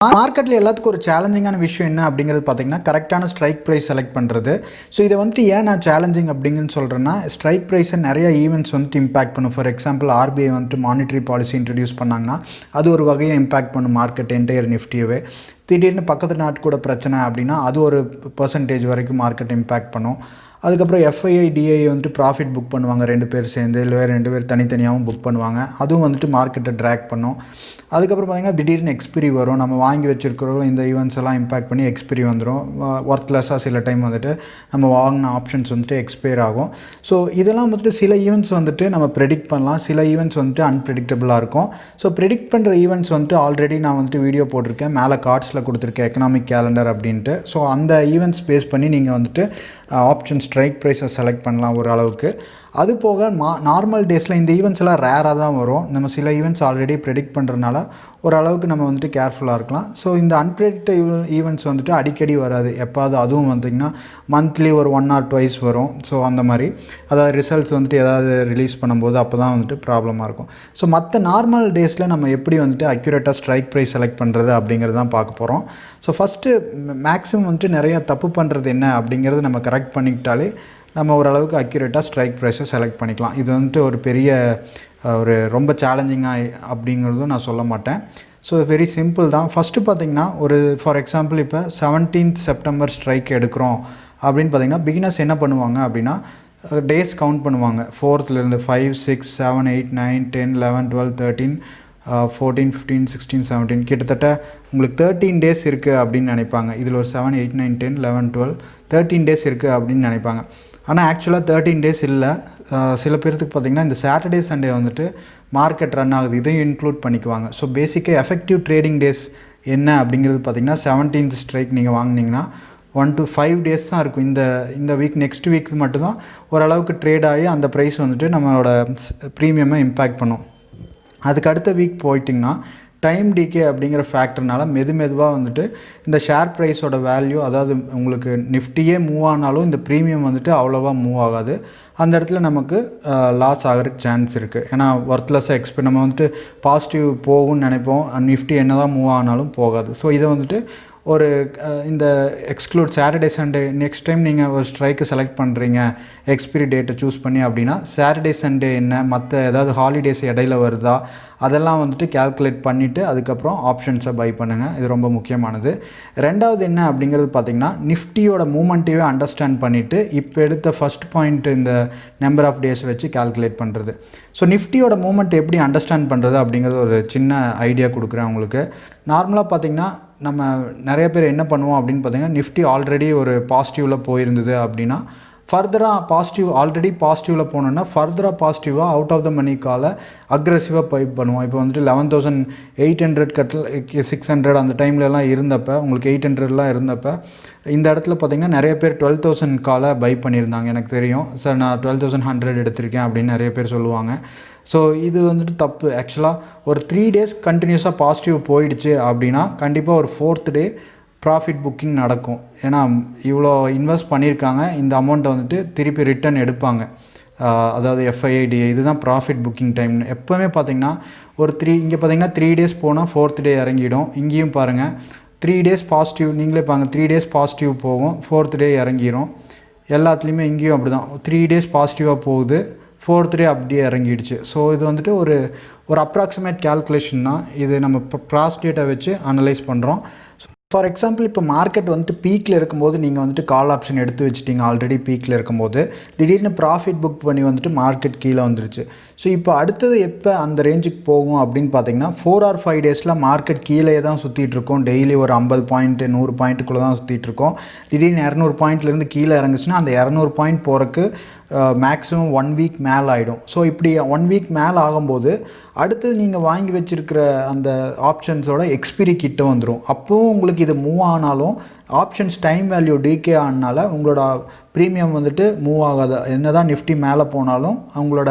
மார்க்கெட்டில் எல்லாத்துக்கும் ஒரு சேலஞ்சிங்கான விஷயம் என்ன அப்படிங்கிறது பார்த்தீங்கன்னா கரெக்டான ஸ்ட்ரைக் ப்ரைஸ் செலக்ட் பண்ணுறது. ஸோ இதை வந்துட்டு ஏன் நான் சேலஞ்சிங் அப்படிங்கன்னு சொல்கிறேன்னா, ஸ்ட்ரைக் ப்ரைஸை நிறைய ஈவெண்ட்ஸ் வந்துட்டு இம்பாக்ட் பண்ணும். ஃபார் எக்ஸாம்பிள் ஆர்பிஐ வந்துட்டு மானிட்டரி பாலிசி இன்ட்ரடியூஸ் பண்ணாங்கன்னா அது ஒரு வகையை இம்பாக்ட் பண்ணும் மார்க்கெட் என்டையர் நிஃப்டியவே. திடீர்னு பக்கத்து நாட்டு கூட பிரச்சனை அப்படின்னா அது ஒரு பர்சன்டேஜ் வரைக்கும் மார்க்கெட் இம்பாக்ட் பண்ணும். அதுக்கப்புறம் எஃப்ஐஐ டிஐ வந்துட்டு ப்ராஃபிட் புக் பண்ணுவாங்க, 2 பேர் சேர்ந்து, இல்லை 2 பேர் தனித்தனியாகவும் புக் பண்ணுவாங்க. அதுவும் வந்துட்டு மார்க்கெட்டை ட்ராக் பண்ணும். அதுக்கப்புறம் பார்த்திங்கன்னா திடீர்னு எக்ஸ்பிரி வரும். நம்ம வாங்கி வச்சுருக்கிறோம் இந்த ஈவெண்ட்ஸ் எல்லாம் இம்பாக்ட் பண்ணி எக்ஸ்பிரி வந்துடும். ஒர்த்லெஸ்ஸாக சில டைம் வந்துட்டு நம்ம வாங்கின ஆப்ஷன்ஸ் வந்துட்டு எக்ஸ்பயர் ஆகும். ஸோ இதெல்லாம் வந்துட்டு சில ஈவெண்ட்ஸ் வந்துட்டு நம்ம ப்ரெடிக்ட் பண்ணலாம், சில ஈவெண்ட்ஸ் வந்துட்டு அன்ப்ரெடிக்டபுளாக இருக்கும். ஸோ ப்ரெடிக்ட் பண்ணுற ஈவெண்ட்ஸ் வந்துட்டு ஆல்ரெடி நான் வந்துட்டு வீடியோ போட்டிருக்கேன், மேலே கார்ட்ஸில் கொடுத்துருக்கேன் எக்கனாமிக் கேலண்டர் அப்படின்ட்டு. ஸோ அந்த ஈவெண்ட்ஸ் பேஸ் பண்ணி நீங்கள் வந்துட்டு ஆப்ஷன் ஸ்ட்ரைக் ப்ரைஸை செலக்ட் பண்ணலாம் ஓரளவுக்கு. அது போக நார்மல் டேஸில் இந்த ஈவெண்ட்ஸ் எல்லாம் ரேராக தான் வரும். நம்ம சில ஈவெண்ட்ஸ் ஆல்ரெடி ப்ரெடிக்ட் பண்ணுறதுனால ஓரளவுக்கு நம்ம வந்துட்டு கேர்ஃபுல்லாக இருக்கலாம். ஸோ இந்த அன்ப்ரெடிக்டபிள் ஈவெண்ட்ஸ் வந்துட்டு அடிக்கடி வராது, எப்பாவது அதுவும் பார்த்திங்கன்னா மந்த்லி ஒரு 1 or 2 வரும். ஸோ அந்த மாதிரி அதாவது ரிசல்ட்ஸ் வந்துட்டு ஏதாவது ரிலீஸ் பண்ணும்போது அப்போ தான் வந்துட்டு ப்ராப்ளமாக இருக்கும். ஸோ மற்ற நார்மல் டேஸில் நம்ம எப்படி வந்துட்டு அக்யூரேட்டாக ஸ்ட்ரைக் ப்ரைஸ் செலக்ட் பண்ணுறது அப்படிங்கிறது தான் பார்க்க போகிறோம். ஸோ ஃபஸ்ட்டு மேக்ஸிமம் வந்துட்டு நிறையா தப்பு பண்ணுறது என்ன அப்படிங்கிறது நம்ம கரெக்ட் பண்ணிக்கிட்டாலே நம்ம ஓரளவுக்கு அக்யூரேட்டாக ஸ்ட்ரைக் ப்ரைஸை செலக்ட் பண்ணிக்கலாம். இது வந்துட்டு ஒரு பெரிய ரொம்ப சேலஞ்சிங்காக அப்படிங்கிறதும் நான் சொல்ல மாட்டேன். ஸோ வெரி சிம்பிள் தான். ஃபஸ்ட்டு பார்த்திங்கன்னா ஒரு ஃபார் எக்ஸாம்பிள் இப்போ 17th செப்டம்பர் ஸ்ட்ரைக் எடுக்கிறோம் அப்படின்னு பார்த்திங்கன்னா பிகினர்ஸ் என்ன பண்ணுவாங்க அப்படின்னா டேஸ் கவுண்ட் பண்ணுவாங்க. 4th 5, 6, 7, 8, 9, 10, 11, 12, 13, 14, 15, 16, 17 கிட்டத்தட்ட உங்களுக்கு 13 டேஸ் இருக்குது அப்படின்னு நினைப்பாங்க. இதில் ஒரு 7, 8, 9, 10, 11, 12 13 டேஸ் இருக்குது அப்படின்னு நினைப்பாங்க. ஆனால் ஆக்சுவலாக 13 டேஸ் இல்லை. சில பேர்த்துக்கு பார்த்திங்கன்னா இந்த சாட்டர்டே சண்டே வந்துட்டு மார்க்கெட் ரன் ஆகுது, இதையும் இன்க்ளூட் பண்ணிக்குவாங்க. ஸோ பேசிக்காக எஃபெக்டிவ் ட்ரேடிங் டேஸ் என்ன அப்படிங்கிறது பார்த்திங்கன்னா 17th ஸ்ட்ரைக் நீங்கள் வாங்கினீங்கன்னா 1 to 5 டேஸ் தான் இருக்கும். இந்த வீக் நெக்ஸ்ட் வீக் மட்டும்தான் ஓரளவுக்கு ட்ரேட் ஆகி அந்த ப்ரைஸ் வந்துட்டு நம்மளோட ப்ரீமியமை இம்பேக்ட் பண்ணும். அதுக்கு அடுத்த வீக் போயிட்டிங்கன்னா டைம் டிகே அப்படிங்கிற ஃபேக்டர்னால மெதுவாக வந்துட்டு இந்த ஷேர் ப்ரைஸோட வேல்யூ, அதாவது உங்களுக்கு நிஃப்டியே மூவ் ஆனாலும் இந்த ப்ரீமியம் வந்துட்டு அவ்வளோவா மூவ் ஆகாது. அந்த இடத்துல நமக்கு லாஸ் ஆகிறதுக்கு சான்ஸ் இருக்குது. ஏன்னா ஒர்த்லெஸ்ஸாக நம்ம வந்துட்டு பாசிட்டிவ் போகும்னு நினைப்போம், நிஃப்டி என்ன தான் மூவ் ஆனாலும் போகாது. ஸோ இதை வந்துட்டு ஒரு இந்த exclude Saturday Sunday next time நீங்கள் ஒரு ஸ்ட்ரைக்கு செலக்ட் பண்ணுறீங்க எக்ஸ்பிரி டேட்டை சூஸ் பண்ணி அப்படின்னா சாட்டர்டே சண்டே என்ன மற்ற ஏதாவது ஹாலிடேஸ் இடையில வருதா அதெல்லாம் வந்துட்டு கேல்குலேட் பண்ணிவிட்டு அதுக்கப்புறம் ஆப்ஷன்ஸை பை பண்ணுங்கள். இது ரொம்ப முக்கியமானது. ரெண்டாவது என்ன அப்படிங்கிறது பார்த்திங்கன்னா நிஃப்டியோட மூமெண்ட்டையே அண்டர்ஸ்டாண்ட் பண்ணிவிட்டு இப்போ எடுத்த ஃபஸ்ட் பாயிண்ட் இந்த நம்பர் ஆஃப் டேஸ் வச்சு கேல்குலேட் பண்ணுறது. ஸோ நிஃப்டியோட மூமெண்ட் எப்படி அண்டர்ஸ்டாண்ட் பண்ணுறது அப்படிங்கிறது ஒரு சின்ன ஐடியா கொடுக்குறேன் உங்களுக்கு. நார்மலாக பார்த்திங்கன்னா நம்ம நிறைய பேர் என்ன பண்ணுவோம் அப்படின்னு பார்த்திங்கன்னா நிஃப்டி ஆல்ரெடி ஒரு பாசிட்டிவில் போயிருந்தது அப்படின்னா ஃபர்தராக ஆல்ரெடி பாசிட்டிவில் போனோன்னா ஃபர்தராக பாசிட்டிவாக அவுட் ஆஃப் த மணி காலை அக்ரெசிவாக பை பண்ணுவோம். இப்போ வந்துட்டு 11,800 கட்டல் 600 அந்த டைம்லலாம் இருந்தப்போ உங்களுக்கு 800லாம் இருந்தப்போ இந்த இடத்துல பார்த்திங்கன்னா நிறைய பேர் 12,000 காலை பை பண்ணியிருந்தாங்க. எனக்கு தெரியும் சார், நான் 12,100 எடுத்திருக்கேன் அப்படின்னு நிறைய பேர் சொல்லுவாங்க. ஸோ இது வந்துட்டு தப்பு. ஆக்சுவலாக ஒரு 3 டேஸ் கண்டினியூஸாக பாசிட்டிவ் போயிடுச்சு அப்படின்னா கண்டிப்பாக ஒரு 4th டே ப்ராஃபிட் புக்கிங் நடக்கும். ஏன்னா இவ்வளோ இன்வெஸ்ட் பண்ணியிருக்காங்க, இந்த அமௌண்ட்டை வந்துட்டு திருப்பி ரிட்டர்ன் எடுப்பாங்க. அதாவது எஃப்ஐஐடி இதுதான் ப்ராஃபிட் புக்கிங் டைம். எப்போவுமே பார்த்திங்கன்னா ஒரு இங்கே பார்த்திங்கன்னா 3 டேஸ் போனால் 4th டே இறங்கிடும். இங்கேயும் பாருங்கள் 3 டேஸ் பாசிட்டிவ், நீங்களே பாருங்கள் 3 டேஸ் பாசிட்டிவ் போகும், 4th டே இறங்கிடும். எல்லாத்துலேயுமே இங்கேயும் அப்படி தான் 3 டேஸ் பாசிட்டிவாக போகுது, 4th டே அப்படியே இறங்கிடுச்சு. ஸோ இது வந்துட்டு ஒரு அப்ராக்சிமேட் கேல்குலேஷன் தான். இது நம்ம இப்போ ப்ராஸ் டேட்டை வச்சு அனலைஸ் பண்ணுறோம். ஃபார் எக்ஸாம்பிள் இப்போ மார்க்கெட் வந்துட்டு பீக்கில் இருக்கும்போது நீங்கள் வந்துட்டு கால் ஆப்ஷன் எடுத்து வச்சுட்டிங்க, ஆல்ரெடி பீக்கில் இருக்கும்போது திடீர்னு ப்ராஃபிட் புக் பண்ணி வந்துட்டு மார்க்கெட் கீழே வந்துருச்சு. ஸோ இப்போ அடுத்தது எப்போ அந்த ரேஞ்சுக்கு போகும் அப்படின்னு பார்த்தீங்கன்னா 4 or 5 டேஸில் மார்க்கெட் கீழே தான் சுற்றிட்டுருக்கோம். டெய்லி ஒரு 50 பாயிண்ட் 100 பாயிண்ட்டுக்குள்ளே தான் சுற்றிட்டுருக்கோம். திடீர்னு 200 பாயிண்ட்லேருந்து கீழே இறங்குச்சுன்னா அந்த 200 பாயிண்ட் போகிறக்கு மேக்ஸிமம் 1 வீக் மேலே ஆகிடும். ஸோ இப்படி 1 வீக் மேலே ஆகும்போது அடுத்தது நீங்கள் வாங்கி வச்சுருக்கிற அந்த ஆப்ஷன்ஸோட எக்ஸ்பிரி கிட்ட வந்துடும். அப்போவும் உங்களுக்கு இது மூவ் ஆனாலும் ஆப்ஷன்ஸ் டைம் வேல்யூ டிகே ஆனால உங்களோட ப்ரீமியம் வந்துட்டு மூவ் ஆகாது. என்ன தான் நிஃப்டி மேலே போனாலும் அவங்களோட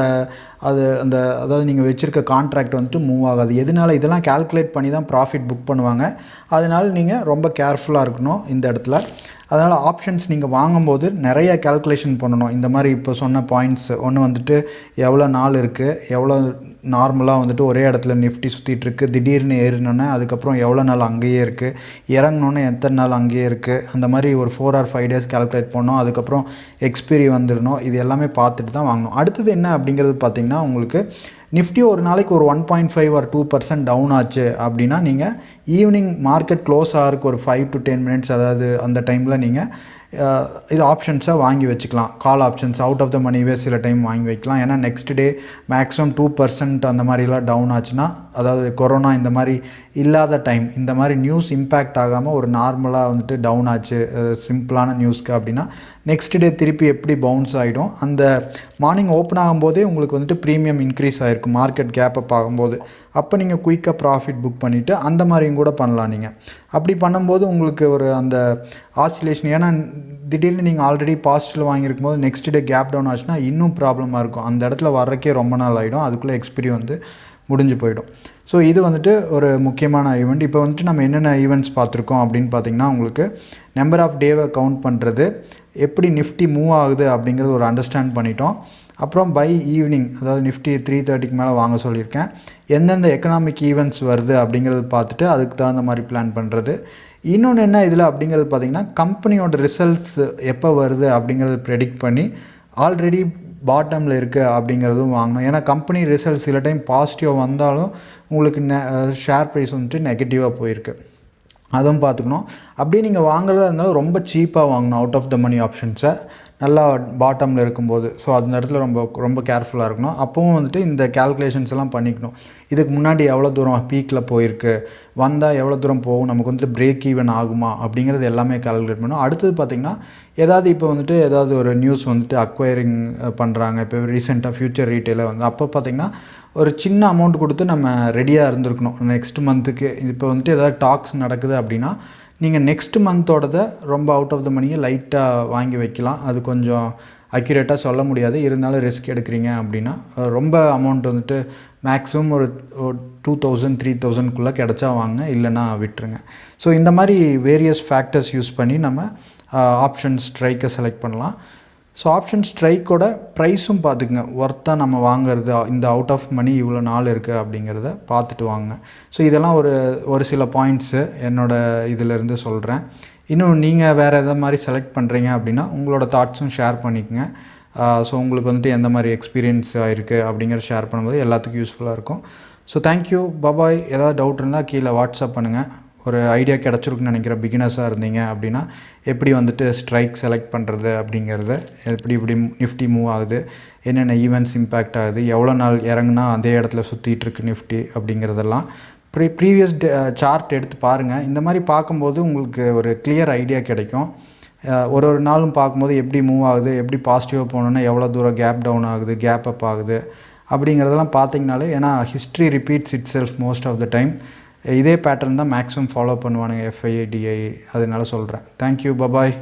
அதாவது நீங்கள் வச்சுருக்க கான்ட்ராக்ட் வந்துட்டு மூவ் ஆகாது. எதனால இதெல்லாம் கேல்குலேட் பண்ணி தான் ப்ராஃபிட் புக் பண்ணுவாங்க. அதனால் நீங்கள் ரொம்ப கேர்ஃபுல்லாக இருக்கணும் இந்த இடத்துல. அதனால் ஆப்ஷன்ஸ் நீங்கள் வாங்கும்போது நிறைய கால்குலேஷன் பண்ணணும். இந்த மாதிரி இப்போ சொன்ன பாயிண்ட்ஸ் ஒன்று வந்துட்டு எவ்வளோ நாள் இருக்குது, எவ்வளோ நார்மலாக வந்துட்டு ஒரே இடத்துல நிஃப்டி சுற்றிட்டுருக்கு, திடீர்னு ஏறினோன்னே அதுக்கப்புறம் எவ்வளோ நாள் அங்கேயே இருக்குது, இறங்கினோன்னே எத்தனை நாள் அங்கேயே இருக்குது, அந்த மாதிரி ஒரு 4 or 5 days கால்குலேட் பண்ணோம். அதுக்கப்புறம் எக்ஸ்பீரி வந்துடணும். இது எல்லாமே பார்த்துட்டு தான் வாங்கணும். அடுத்தது என்ன அப்படிங்கிறது பார்த்திங்கன்னா, உங்களுக்கு நிஃப்டி ஒரு நாளைக்கு ஒரு 1.5 or 2% டவுன் ஆச்சு அப்படின்னா நீங்கள் ஈவினிங் மார்க்கெட் க்ளோஸ் ஆகிறதுக்கு ஒரு 5 to 10 minutes, அதாவது அந்த டைமில் நீங்கள் இது ஆப்ஷன்ஸை வாங்கி வச்சுக்கலாம். Call options out of the மணிவே சில டைம் வாங்கி வைக்கலாம். ஏன்னா நெக்ஸ்ட் டே மேக்ஸிமம் 2% அந்த மாதிரிலாம் டவுன் ஆச்சுன்னா, அதாவது கொரோனா இந்த மாதிரி இல்லாத டைம், இந்த மாதிரி நியூஸ் இம்பேக்ட் ஆகாமல் ஒரு நார்மலாக வந்துட்டு டவுன் ஆச்சு சிம்பிளான நியூஸ்க்கு அப்படின்னா நெக்ஸ்ட் டே திருப்பி எப்படி பவுன்ஸ் ஆகிடும். அந்த மார்னிங் ஓப்பன் ஆகும்போதே உங்களுக்கு வந்துட்டு ப்ரீமியம் இன்க்ரீஸ் ஆகிருக்கும் மார்க்கெட் கேப் அப் ஆகும்போது. அப்போ நீங்கள் குயிக்காக ப்ராஃபிட் புக் பண்ணிவிட்டு அந்த மாதிரியும் கூட பண்ணலாம். நீங்கள் அப்படி பண்ணும்போது உங்களுக்கு ஒரு அந்த ஆசிலேஷன், ஏன்னா திடீர்னு நீங்கள் ஆல்ரெடி பாசிட்டிவ் வாங்கியிருக்கும் போது நெக்ஸ்ட் டே கேப் டவுன் ஆச்சுன்னா இன்னும் ப்ராப்ளமாக இருக்கும். அந்த இடத்துல வர்றக்கே ரொம்ப நாள் ஆகிடும். அதுக்குள்ளே எக்ஸ்பீரி வந்து முடிஞ்சு போயிடும். ஸோ இது வந்துட்டு ஒரு முக்கியமான ஈவெண்ட். இப்போ வந்துட்டு நம்ம என்னென்ன ஈவெண்ட்ஸ் பார்த்துருக்கோம் அப்படின்னு பார்த்திங்கன்னா, உங்களுக்கு நம்பர் ஆஃப் டேவை கவுண்ட் பண்ணுறது, எப்படி நிஃப்டி மூவ் ஆகுது அப்படிங்கிறது ஒரு அண்டர்ஸ்டாண்ட் பண்ணிட்டோம். அப்புறம் பை ஈவினிங், அதாவது நிஃப்டி 3:30க்கு மேலே வாங்க சொல்லியிருக்கேன். எந்தெந்த எக்கனாமிக் ஈவெண்ட்ஸ் வருது அப்படிங்கிறது பார்த்துட்டு அதுக்கு தகுந்த மாதிரி பிளான் பண்ணுறது. இன்னொன்று என்ன இதில் அப்படிங்கிறது பார்த்திங்கன்னா, கம்பெனியோட ரிசல்ட்ஸ் எப்போ வருது அப்படிங்கிறத ப்ரெடிக்ட் பண்ணி ஆல்ரெடி பாட்டமில் இருக்குது அப்படிங்கிறதும் வாங்கணும். ஏன்னா கம்பெனி ரிசல்ட்ஸ் சில டைம் பாசிட்டிவாக வந்தாலும் உங்களுக்கு ஷேர் ப்ரைஸ் வந்துட்டு நெகட்டிவாக போயிருக்கு, அதுவும் பார்த்துக்கணும். அப்படியே நீங்கள் வாங்குறதா இருந்தாலும் ரொம்ப சீப்பாக வாங்கணும் அவுட் ஆஃப் த மணி ஆப்ஷன்ஸை, நல்லா பாட்டமில் இருக்கும்போது. ஸோ அந்த இடத்துல ரொம்ப ரொம்ப கேர்ஃபுல்லாக இருக்கணும். அப்போவும் வந்துட்டு இந்த கேல்குலேஷன்ஸ் எல்லாம் பண்ணிக்கணும். இதுக்கு முன்னாடி எவ்வளோ தூரம் பீக்கில் போயிருக்கு, வந்தால் எவ்வளோ தூரம் போகும், நமக்கு வந்துட்டு பிரேக் ஈவன் ஆகுமா அப்படிங்கிறது எல்லாமே கால்குலேட் பண்ணணும். அடுத்தது பார்த்திங்கன்னா, ஏதாவது இப்போ வந்துட்டு ஏதாவது ஒரு நியூஸ் வந்துட்டு அக்வயரிங் பண்ணுறாங்க. இப்போ ரீசெண்டாக ஃபியூச்சர் ரீட்டெயிலில் வந்து அப்போ பார்த்திங்கன்னா ஒரு சின்ன அமௌண்ட் கொடுத்து நம்ம ரெடியாக இருந்திருக்கணும் நெக்ஸ்ட் மந்த்துக்கு. இப்போ வந்துட்டு ஏதாவது டாக்ஸ் நடக்குது அப்படின்னா நீங்கள் நெக்ஸ்ட் மந்தோடதை ரொம்ப அவுட் ஆஃப் த மணியை லைட்டாக வாங்கி வைக்கலாம். அது கொஞ்சம் அக்யூரேட்டாக சொல்ல முடியாது, இருந்தாலும் ரிஸ்க் எடுக்கிறீங்க அப்படின்னா ரொம்ப அமௌண்ட் வந்துட்டு மேக்ஸிமம் ஒரு 2000-3000க்குள்ளே கிடச்சா வாங்க, இல்லைன்னா விட்டுருங்க. ஸோ இந்த மாதிரி வேரியஸ் ஃபேக்டர்ஸ் யூஸ் பண்ணி நம்ம ஆப்ஷன் ஸ்ட்ரைக்கை செலக்ட் பண்ணலாம். ஸோ ஆப்ஷன் ஸ்ட்ரைக்கோட ப்ரைஸும் பார்த்துக்குங்க, ஒர்த்தாக நம்ம வாங்குறது, இந்த அவுட் ஆஃப் மணி இவ்வளோ நாள் இருக்குது அப்படிங்கிறத பார்த்துட்டு வாங்க. ஸோ இதெல்லாம் ஒரு சில பாயிண்ட்ஸு என்னோடய இதிலேருந்து சொல்கிறேன். இன்னும் நீங்கள் வேறு எதை மாதிரி செலக்ட் பண்ணுறீங்க அப்படின்னா உங்களோட தாட்ஸும் ஷேர் பண்ணிக்கோங்க. ஸோ உங்களுக்கு வந்துட்டு எந்த மாதிரி எக்ஸ்பீரியன்ஸ் ஆகிருக்கு அப்படிங்கிற ஷேர் பண்ணும்போது எல்லாத்துக்கும் யூஸ்ஃபுல்லாக இருக்கும். So thank you, bye bye. ஏதாவது டவுட் இருந்தால் கீழே வாட்ஸ்அப் பண்ணுங்கள். ஒரு ஐடியா கிடச்சிருக்குன்னு நினைக்கிற பிகினர்ஸாக இருந்தீங்க அப்படின்னா எப்படி வந்துட்டு ஸ்ட்ரைக் செலக்ட் பண்ணுறது அப்படிங்கிறத, எப்படி நிஃப்டி மூவ் ஆகுது, என்னென்ன ஈவெண்ட்ஸ் இம்பேக்ட் ஆகுது, எவ்வளோ நாள் இறங்குனா அதே இடத்துல சுற்றிட்டுருக்கு நிஃப்டி அப்படிங்கிறதெல்லாம் ப்ரீவியஸ் சார்ட் எடுத்து பாருங்கள். இந்த மாதிரி பார்க்கும்போது உங்களுக்கு ஒரு கிளியர் ஐடியா கிடைக்கும். ஒரு நாளும் பார்க்கும்போது எப்படி மூவ் ஆகுது, எப்படி பாசிட்டிவாக போகணுன்னா எவ்வளோ தூரம் கேப் டவுன் ஆகுது, கேப் அப் ஆகுது அப்படிங்கிறதெல்லாம் பார்த்திங்கனாலே, ஏன்னா history repeats itself most of the time. இதே பேட்டர்ன் தான் மேக்ஸிமம் ஃபாலோ பண்ணுவானுங்க FII DI, அதனால சொல்கிறேன். Thank you, bye bye.